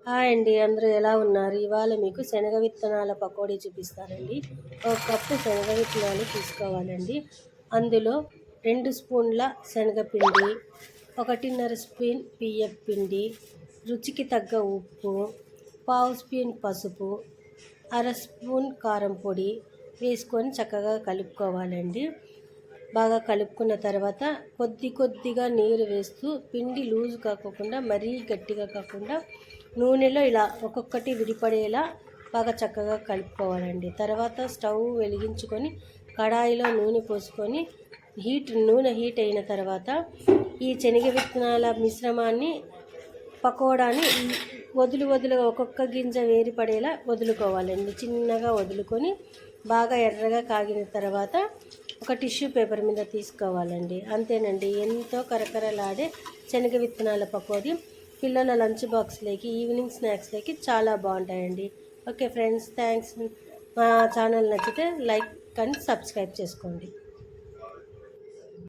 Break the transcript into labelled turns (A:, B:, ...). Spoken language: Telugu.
A: హాయ్ అండి, అందరూ ఎలా ఉన్నారు? ఇవాళ మీకు శనగ విత్తనాల పకోడీ చూపిస్తానండి. ఒక కప్పు శనగ విత్తనాలు తీసుకోవాలండి. అందులో 2 స్పూన్ల శనగపిండి, 1.5 స్పూన్ బియ్యం పిండి, రుచికి తగ్గ ఉప్పు, పావు స్పూన్ పసుపు, అర స్పూన్ కారం పొడి వేసుకొని చక్కగా కలుపుకోవాలండి. బాగా కలుపుకున్న తర్వాత కొద్దిగా నీరు వేస్తూ పిండి లూజు కాకుండా మరీ గట్టిగా కాకుండా నూనెలో ఇలా ఒక్కొక్కటి విడిపడేలా బాగా చక్కగా కలుపుకోవాలండి. తర్వాత స్టవ్ వెలిగించుకొని కడాయిలో నూనె పోసుకొని నూనె హీట్ అయిన తర్వాత ఈ శనగ విత్తనాల మిశ్రమాన్ని పకోడాని వదులుగా ఒక్కొక్క గింజ వేరిపడేలా వదులుకోవాలండి. చిన్నగా వదులుకొని బాగా ఎర్రగా కాగిన తర్వాత ఒక టిష్యూ పేపర్ మీద తీసుకోవాలండి. అంతేనండి, ఎంతో కరకరలాడే శనగ విత్తనాల పకోడీ పిల్లల లంచ్ బాక్స్లోకి, ఈవినింగ్ స్నాక్స్లోకి చాలా బాగుంటాయండి. Okay friends, thanks. మా ఛానల్ నచ్చితే లైక్ అండ్ సబ్స్క్రైబ్ చేసుకోండి.